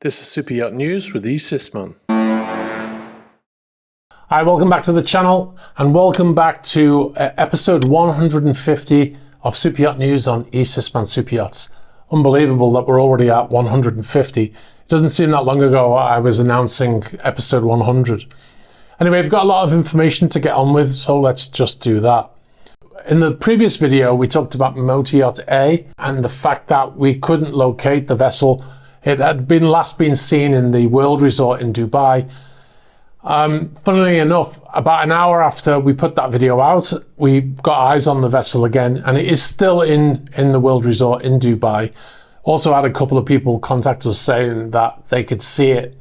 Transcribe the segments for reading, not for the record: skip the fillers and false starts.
This is Super Yacht News with Usmanov. Hi, welcome back to the channel and welcome back to episode 150 of Super Yacht News on Usmanov Super Yachts. Unbelievable that we're already at 150. It doesn't seem that long ago I was announcing episode 100. Anyway, we've got a lot of information to get on with, so let's just do that. In the previous video, we talked about Yacht A and the fact that we couldn't locate the vessel. It had last been seen in the World Resort in Dubai. Funnily enough, about an hour after we put that video out, we got eyes on the vessel again, and it is still in the World Resort in Dubai. Also had a couple of people contact us saying that they could see it.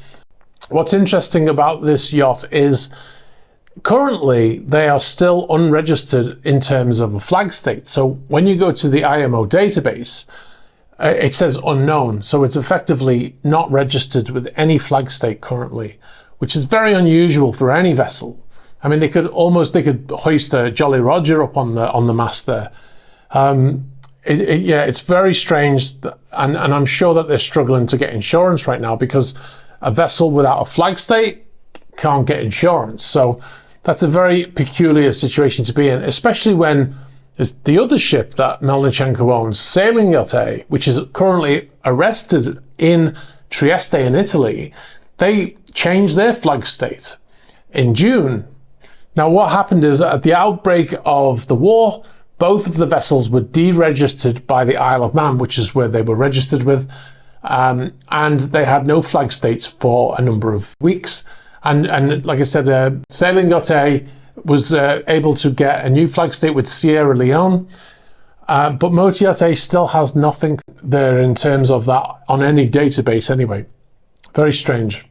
What's interesting about this yacht is currently they are still unregistered in terms of a flag state. So when you go to the IMO database, it says unknown, so it's effectively not registered with any flag state currently, which is very unusual for any vessel. I mean, they could hoist a Jolly Roger up on the mast there. It's very strange, and I'm sure that they're struggling to get insurance right now because a vessel without a flag state can't get insurance. So that's a very peculiar situation to be in, especially when the other ship that Melnichenko owns, Sailing Yacht A, which is currently arrested in Trieste in Italy, they changed their flag state in June. Now what happened is at the outbreak of the war, both of the vessels were deregistered by the Isle of Man, which is where they were registered with, and they had no flag states for a number of weeks. And like I said, Sailing Yacht A was able to get a new flag state with Sierra Leone, but Yacht A still has nothing there in terms of that on any database anyway. Very strange.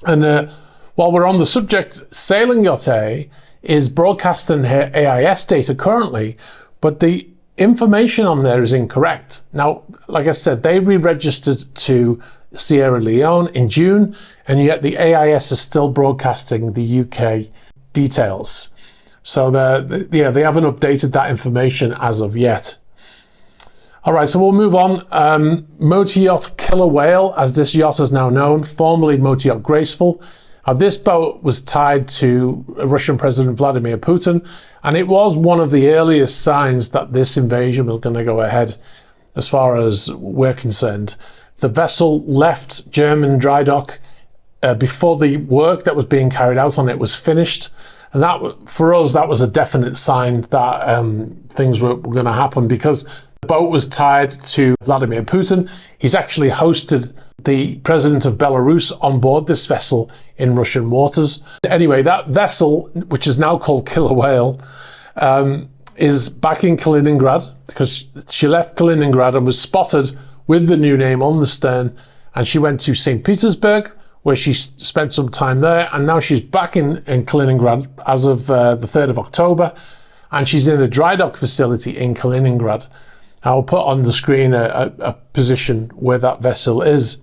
And while we're on the subject, Sailing Yacht A is broadcasting her AIS data currently, but the information on there is incorrect. Now, like I said, they re-registered to Sierra Leone in June, and yet the AIS is still broadcasting the UK details. So they haven't updated that information as of yet. All right, so we'll move on. Yacht Killer Whale, as this yacht is now known, formerly Yacht Graceful. This boat was tied to Russian President Vladimir Putin, and it was one of the earliest signs that this invasion was going to go ahead as far as we're concerned. The vessel left German dry dock before the work that was being carried out on it was finished. And that, for us, that was a definite sign that things were going to happen, because the boat was tied to Vladimir Putin. He's actually hosted the president of Belarus on board this vessel in Russian waters. Anyway, that vessel, which is now called Killer Whale, is back in Kaliningrad, because she left Kaliningrad and was spotted with the new name on the stern, and she went to St. Petersburg, where she spent some time there, and now she's back in Kaliningrad as of the 3rd of October, and she's in a dry dock facility in Kaliningrad. I'll put on the screen a position where that vessel is.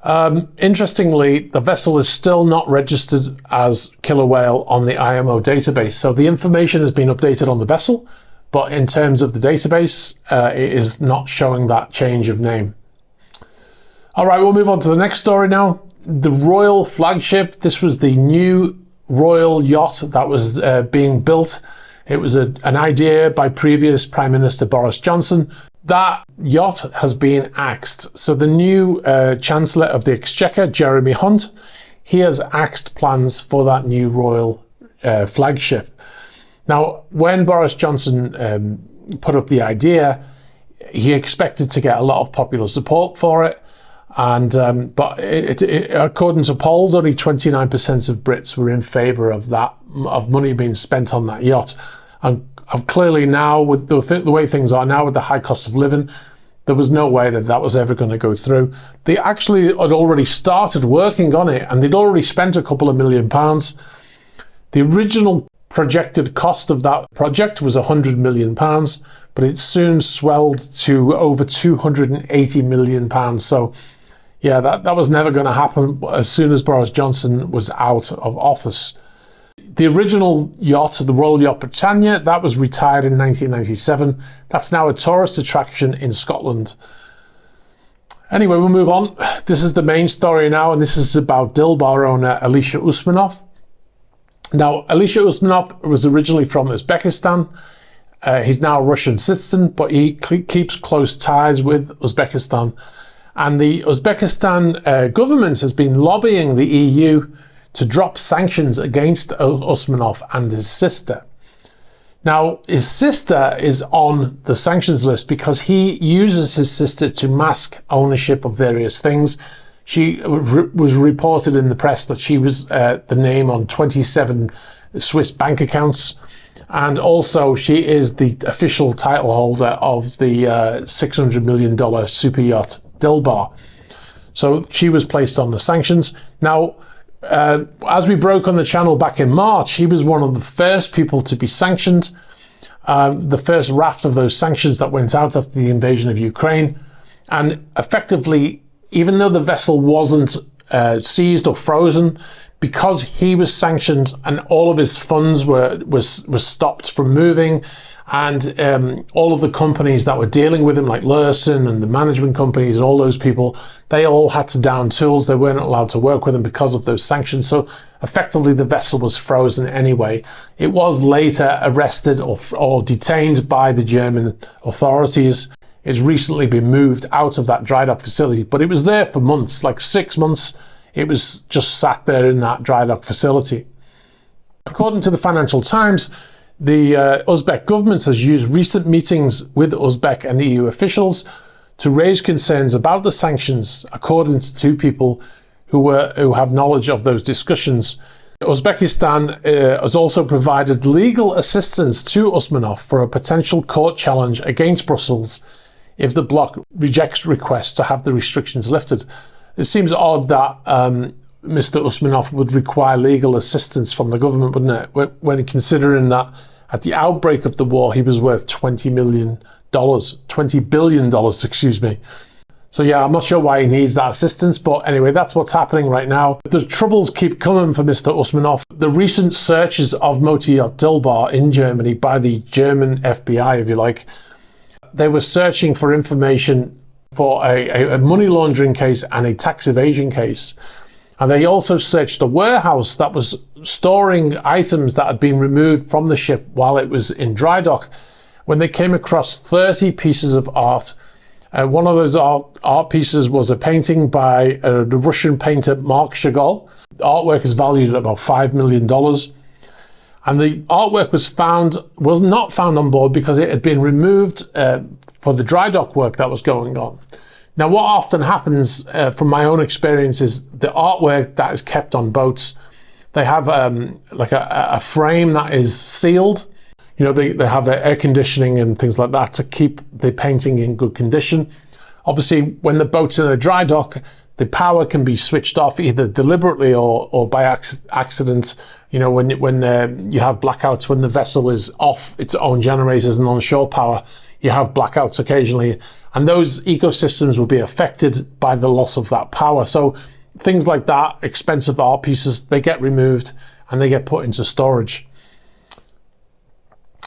Interestingly, the vessel is still not registered as Killer Whale on the IMO database, so the information has been updated on the vessel, but in terms of the database, it is not showing that change of name. All right, we'll move on to the next story now. The Royal Flagship. This was the new royal yacht that was being built. It was an idea by previous Prime Minister Boris Johnson. That yacht has been axed. So the new Chancellor of the Exchequer, Jeremy Hunt, he has axed plans for that new royal flagship. Now, when Boris Johnson put up the idea, he expected to get a lot of popular support for it. And but according to polls, only 29% of Brits were in favour of that, of money being spent on that yacht. And clearly now, with the way things are now, with the high cost of living, there was no way that that was ever going to go through. They actually had already started working on it, and they'd already spent a couple of £1 million. The original projected cost of that project was £100 million, but it soon swelled to over £280 million. So yeah, that was never going to happen as soon as Boris Johnson was out of office. The original yacht, the Royal Yacht Britannia, that was retired in 1997. That's now a tourist attraction in Scotland. Anyway, we'll move on. This is the main story now, and this is about Dilbar owner Alisher Usmanov. Now, Alisher Usmanov was originally from Uzbekistan. He's now a Russian citizen, but he keeps close ties with Uzbekistan. And the Uzbekistan government has been lobbying the EU to drop sanctions against Usmanov and his sister. Now, his sister is on the sanctions list because he uses his sister to mask ownership of various things. She was reported in the press that she was the name on 27 Swiss bank accounts. And also, she is the official title holder of the $600 million super yacht Dilbar. So she was placed on the sanctions. Now, as we broke on the channel back in March, he was one of the first people to be sanctioned. The first raft of those sanctions that went out after the invasion of Ukraine. And effectively, even though the vessel wasn't seized or frozen, because he was sanctioned and all of his funds was stopped from moving, and all of the companies that were dealing with him, like Lurson and the management companies and all those people, they all had to down tools. They weren't allowed to work with him because of those sanctions. So effectively, the vessel was frozen anyway. It was later arrested or detained by the German authorities. It's recently been moved out of that dry dock facility, but it was there for months, like 6 months. It was just sat there in that dry dock facility. According to the Financial Times, the Uzbek government has used recent meetings with Uzbek and EU officials to raise concerns about the sanctions, according to two people who have knowledge of those discussions. Uzbekistan has also provided legal assistance to Usmanov for a potential court challenge against Brussels if the bloc rejects requests to have the restrictions lifted. It seems odd that Mr. Usmanov would require legal assistance from the government, wouldn't it? When considering that at the outbreak of the war, he was worth $20 billion, excuse me. So yeah, I'm not sure why he needs that assistance, but anyway, that's what's happening right now. The troubles keep coming for Mr. Usmanov. The recent searches of motor yacht Dilbar in Germany by the German FBI, if you like, they were searching for information for a money laundering case and a tax evasion case. And they also searched a warehouse that was storing items that had been removed from the ship while it was in dry dock, when they came across 30 pieces of art. One of those art pieces was a painting by the Russian painter Marc Chagall. The artwork is valued at about $5 million. And the artwork was not found on board because it had been removed for the dry dock work that was going on. Now, what often happens from my own experience is the artwork that is kept on boats, they have like a frame that is sealed. You know, they have air conditioning and things like that to keep the painting in good condition. Obviously, when the boat's in a dry dock, the power can be switched off either deliberately or by accident. You know, when you have blackouts, when the vessel is off its own generators and on-shore power, you have blackouts occasionally, and those ecosystems will be affected by the loss of that power. So things like that, expensive art pieces, they get removed and they get put into storage.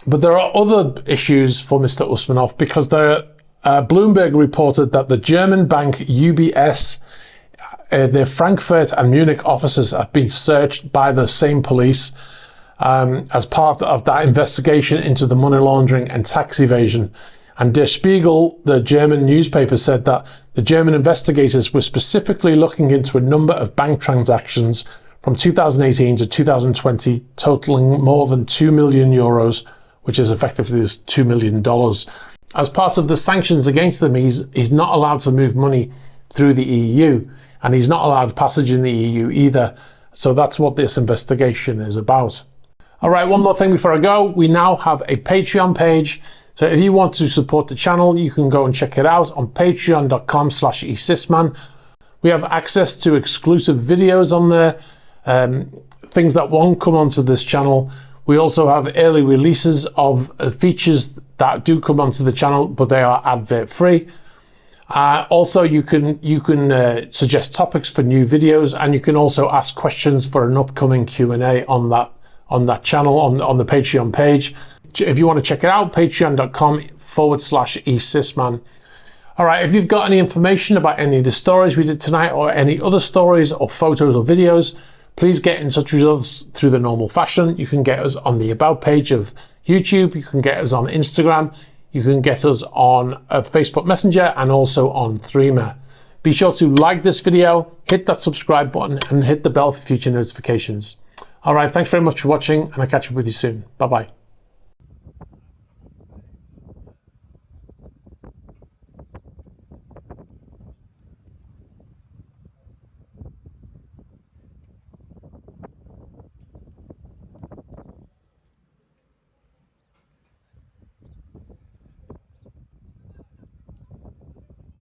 But there are other issues for Mr. Usmanov, because Bloomberg reported that the German bank UBS, their Frankfurt and Munich offices have been searched by the same police as part of that investigation into the money laundering and tax evasion. And Der Spiegel, the German newspaper, said that the German investigators were specifically looking into a number of bank transactions from 2018 to 2020, totaling more than 2 million euros, which is effectively $2 million. As part of the sanctions against them, he's not allowed to move money through the EU, and he's not allowed passage in the EU either. So that's what this investigation is about. All right, one more thing before I go. We now have a Patreon page. So if you want to support the channel, you can go and check it out on patreon.com/esysman. We have access to exclusive videos on there, things that won't come onto this channel. We also have early releases of features that do come onto the channel, but they are advert free. Also, you can suggest topics for new videos, and you can also ask questions for an upcoming Q&A on that channel, on the Patreon page. If you want to check it out, patreon.com/esysman. All All right, if you've got any information about any of the stories we did tonight or any other stories or photos or videos, please get in touch with us through the normal fashion. You can get us on the About page of YouTube, you can get us on Instagram, you can get us on Facebook Messenger and also on Threema. Be sure to like this video, hit that subscribe button and hit the bell for future notifications. All right, thanks very much for watching and I'll catch up with you soon. Bye-bye.